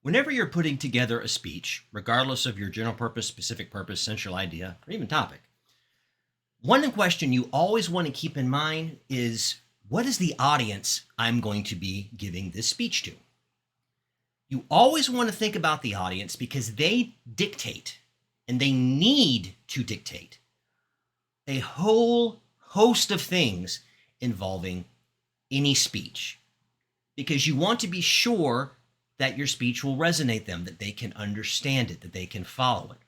Whenever you're putting together a speech, regardless of your general purpose, specific purpose, central idea, or even topic, one question you always want to keep in mind is what is the audience I'm going to be giving this speech to? You always want to think about the audience because they dictate and they need to dictate a whole host of things involving any speech because you want to be sure that your speech will resonate them, that they can understand it, that they can follow it.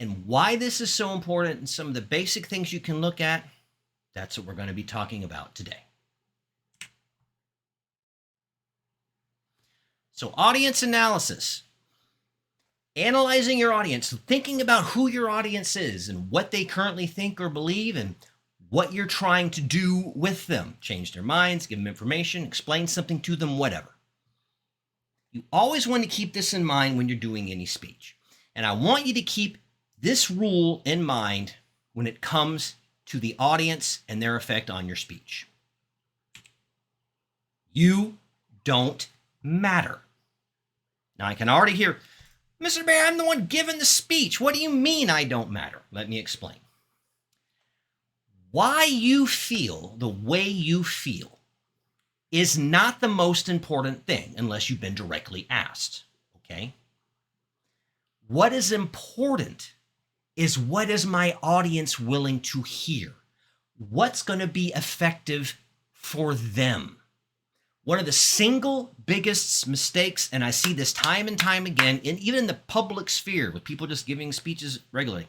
And why this is so important and some of the basic things you can look at, that's what we're going to be talking about today. So audience analysis, analyzing your audience, thinking about who your audience is and what they currently think or believe and what you're trying to do with them. Change their minds, give them information, explain something to them, whatever. You always want to keep this in mind when you're doing any speech. And I want you to keep this rule in mind when it comes to the audience and their effect on your speech. You don't matter. Now, I can already hear, Mr. Bear, I'm the one giving the speech. What do you mean I don't matter? Let me explain. Why you feel the way you feel is not the most important thing unless you've been directly asked, okay? What is important is what is my audience willing to hear? What's going to be effective for them? One of the single biggest mistakes, and I see this time and time again, even in the public sphere with people just giving speeches regularly,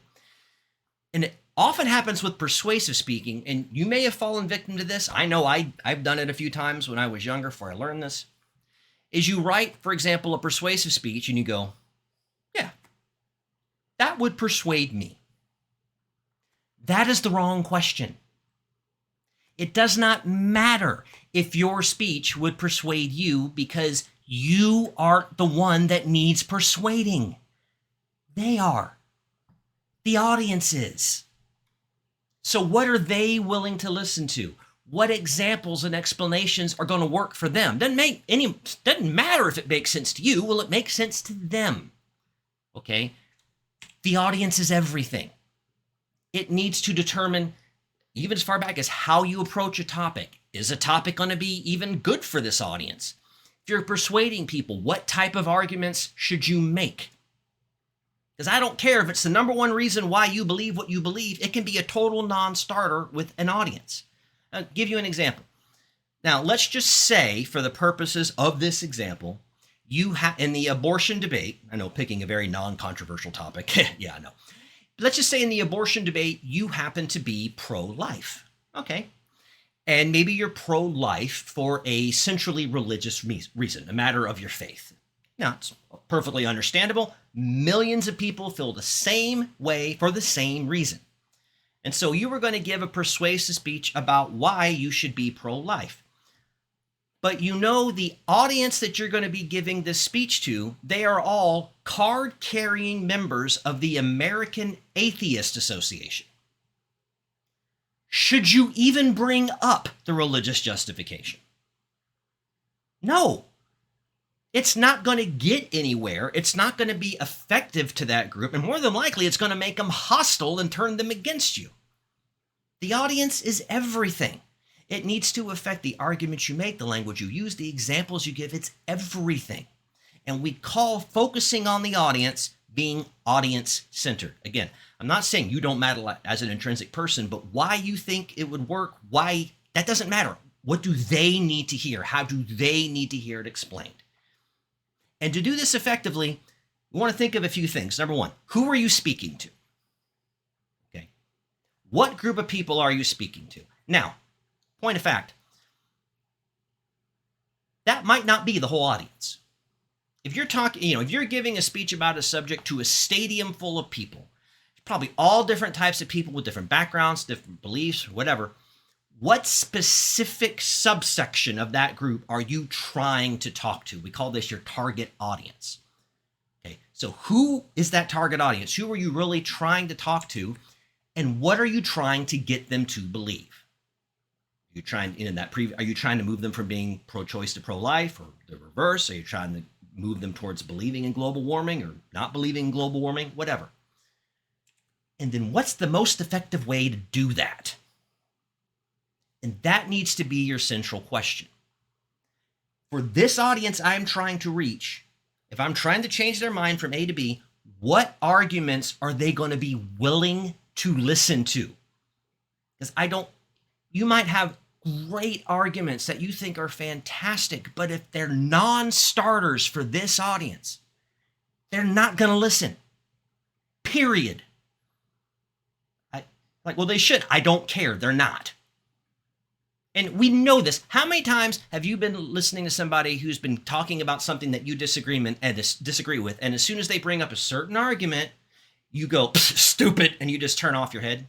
and it often happens with persuasive speaking, and you may have fallen victim to this. I know I've done it a few times when I was younger before I learned this, is you write, for example, a persuasive speech and you go, yeah, that would persuade me. That is the wrong question. It does not matter if your speech would persuade you because you aren't the one that needs persuading. They are. The audience is. So what are they willing to listen to? What examples and explanations are going to work for them? Doesn't matter if it makes sense to you. Will it make sense to them? Okay? The audience is everything. It needs to determine, even as far back as how you approach a topic. Is a topic going to be even good for this audience? If you're persuading people, what type of arguments should you make? Because I don't care if it's the number one reason why you believe what you believe, it can be a total non-starter with an audience. I'll give you an example. Now, let's just say, for the purposes of this example, you have in the abortion debate, I know picking a very non-controversial topic, yeah, I know. Let's just say in the abortion debate, you happen to be pro-life, okay? And maybe you're pro-life for a centrally religious reason, a matter of your faith. Now, it's perfectly understandable. Millions of people feel the same way for the same reason. And so you were going to give a persuasive speech about why you should be pro-life. But you know the audience that you're going to be giving this speech to, they are all card-carrying members of the American Atheist Association. Should you even bring up the religious justification? No. It's not going to get anywhere. It's not going to be effective to that group. And more than likely, it's going to make them hostile and turn them against you. The audience is everything. It needs to affect the arguments you make, the language you use, the examples you give. It's everything. And we call focusing on the audience being audience-centered. Again, I'm not saying you don't matter as an intrinsic person, but why you think it would work, why, that doesn't matter. What do they need to hear? How do they need to hear it explained? And to do this effectively, we want to think of a few things. Number one, who are you speaking to? Okay. What group of people are you speaking to? Now, point of fact, that might not be the whole audience. If you're talking, if you're giving a speech about a subject to a stadium full of people, probably all different types of people with different backgrounds, different beliefs, whatever, what specific subsection of that group are you trying to talk to? We call this your target audience. Okay, so who is that target audience? Who are you really trying to talk to? And what are you trying to get them to believe? Are you trying to move them from being pro-choice to pro-life or the reverse? Are you trying to move them towards believing in global warming or not believing in global warming, whatever. And then what's the most effective way to do that? And that needs to be your central question. For this audience I'm trying to reach, if I'm trying to change their mind from A to B, what arguments are they going to be willing to listen to? Because you might have great arguments that you think are fantastic, but if they're non-starters for this audience, they're not going to listen. Period. Well, they should. I don't care. They're not. And we know this. How many times have you been listening to somebody who's been talking about something that you disagree with, and as soon as they bring up a certain argument, you go, stupid, and you just turn off your head?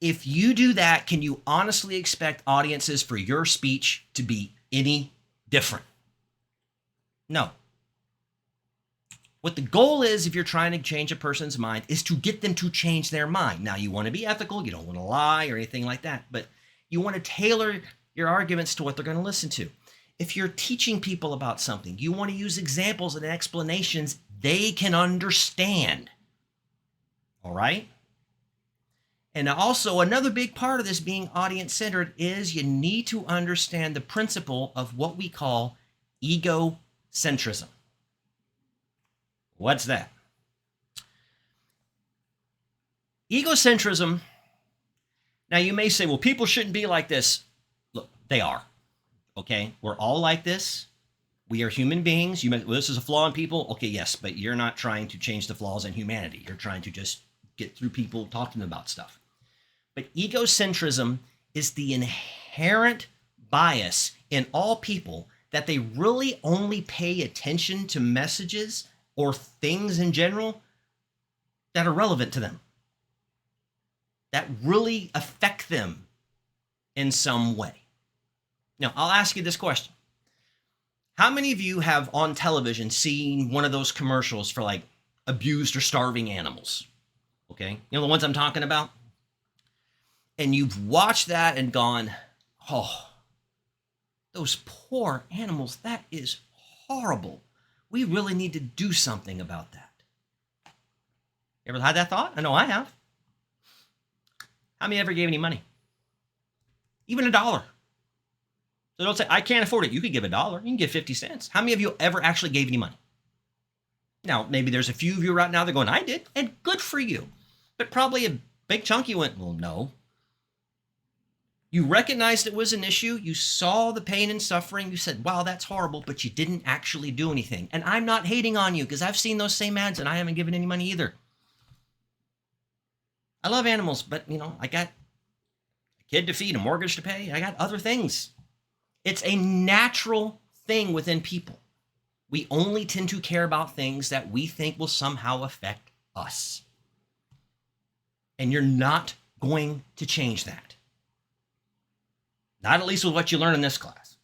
If you do that, can you honestly expect audiences for your speech to be any different? No. What the goal is, if you're trying to change a person's mind, is to get them to change their mind. Now, you want to be ethical. You don't want to lie or anything like that, but you want to tailor your arguments to what they're going to listen to. If you're teaching people about something, you want to use examples and explanations they can understand. All right? And also, another big part of this being audience-centered is you need to understand the principle of what we call egocentrism. What's that? Egocentrism. Now, you may say, well, people shouldn't be like this. Look, they are. Okay? We're all like this. We are human beings. Well, this is a flaw in people. Okay, yes, but you're not trying to change the flaws in humanity. You're trying to just get through people, talk to them about stuff. But egocentrism is the inherent bias in all people that they really only pay attention to messages or things in general that are relevant to them, that really affect them in some way. Now, I'll ask you this question. How many of you have on television seen one of those commercials for like abused or starving animals? Okay, you know the ones I'm talking about? And you've watched that and gone, oh, those poor animals, that is horrible. We really need to do something about that. You ever had that thought? I know I have. How many ever gave any money? Even $1. So don't say, I can't afford it. You could give $1. You can give 50 cents. How many of you ever actually gave any money? Now, maybe there's a few of you right now that are going, I did, and good for you. But probably a big chunk you went, well, no. You recognized it was an issue. You saw the pain and suffering. You said, wow, that's horrible, but you didn't actually do anything. And I'm not hating on you because I've seen those same ads and I haven't given any money either. I love animals, but, I got a kid to feed, a mortgage to pay. I got other things. It's a natural thing within people. We only tend to care about things that we think will somehow affect us. And you're not going to change that. Not at least with what you learn in this class.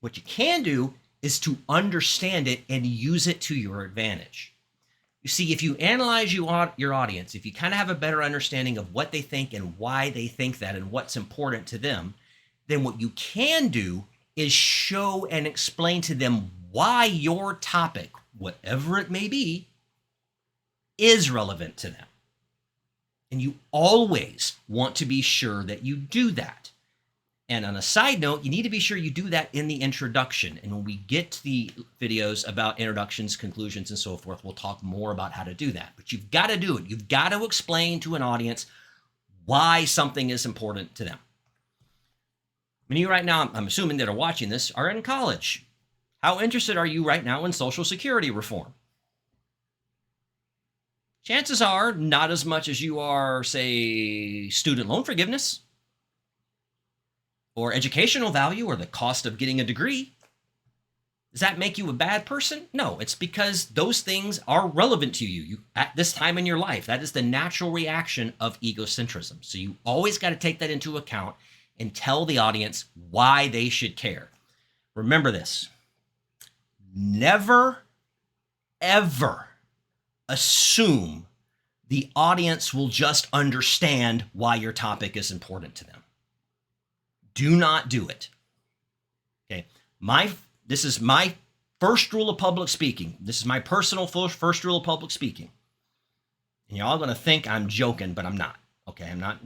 What you can do is to understand it and use it to your advantage. You see, if you analyze your audience, if you kind of have a better understanding of what they think and why they think that and what's important to them, then what you can do is show and explain to them why your topic, whatever it may be, is relevant to them. And you always want to be sure that you do that. And on a side note, you need to be sure you do that in the introduction. And when we get to the videos about introductions, conclusions, and so forth, we'll talk more about how to do that. But you've got to do it. You've got to explain to an audience why something is important to them. Many of you right now, I'm assuming that are watching this, are in college. How interested are you right now in Social Security reform? Chances are not as much as you are, say, student loan forgiveness, or educational value, or the cost of getting a degree. Does that make you a bad person? No, it's because those things are relevant to you at this time in your life. That is the natural reaction of egocentrism. So you always got to take that into account and tell the audience why they should care. Remember this. Never, ever assume the audience will just understand why your topic is important to them. Do not do it. Okay. This is my first rule of public speaking. This is my personal first rule of public speaking. And you're all going to think I'm joking, but I'm not. Okay, I'm not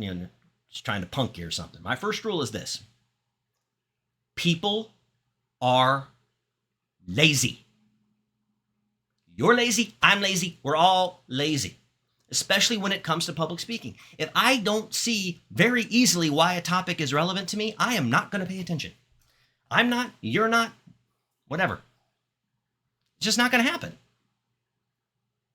just trying to punk you or something. My first rule is this. People are lazy. You're lazy. I'm lazy. We're all lazy, especially when it comes to public speaking. If I don't see very easily why a topic is relevant to me, I am not going to pay attention. I'm not, you're not, whatever. It's just not going to happen.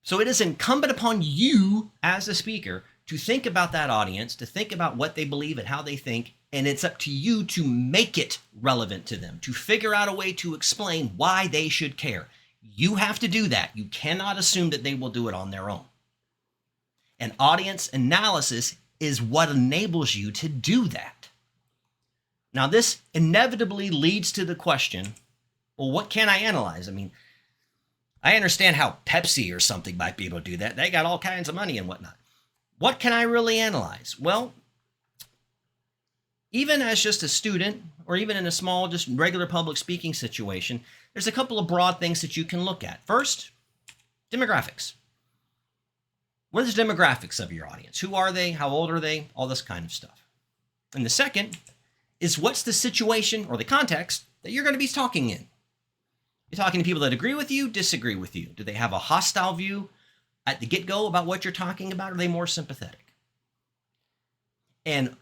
So it is incumbent upon you as a speaker to think about that audience, to think about what they believe and how they think, and it's up to you to make it relevant to them, to figure out a way to explain why they should care. You have to do that. You cannot assume that they will do it on their own. And audience analysis is what enables you to do that. Now, this inevitably leads to the question, well, what can I analyze? I mean, I understand how Pepsi or something might be able to do that. They got all kinds of money and whatnot. What can I really analyze? Well, even as just a student, or even in a small, just regular public speaking situation, there's a couple of broad things that you can look at. First, demographics. What is the demographics of your audience? Who are they? How old are they? All this kind of stuff. And the second is what's the situation or the context that you're going to be talking in? You're talking to people that agree with you, disagree with you. Do they have a hostile view at the get-go about what you're talking about? Or are they more sympathetic? And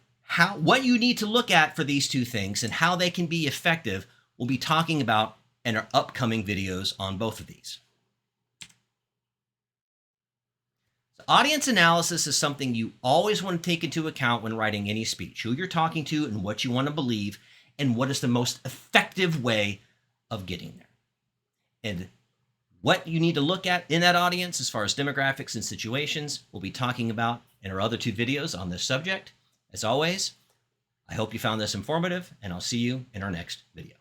what you need to look at for these two things and how they can be effective, we'll be talking about in our upcoming videos on both of these. So audience analysis is something you always want to take into account when writing any speech. Who you're talking to and what you want to believe and what is the most effective way of getting there. And what you need to look at in that audience as far as demographics and situations, we'll be talking about in our other two videos on this subject. As always, I hope you found this informative, and I'll see you in our next video.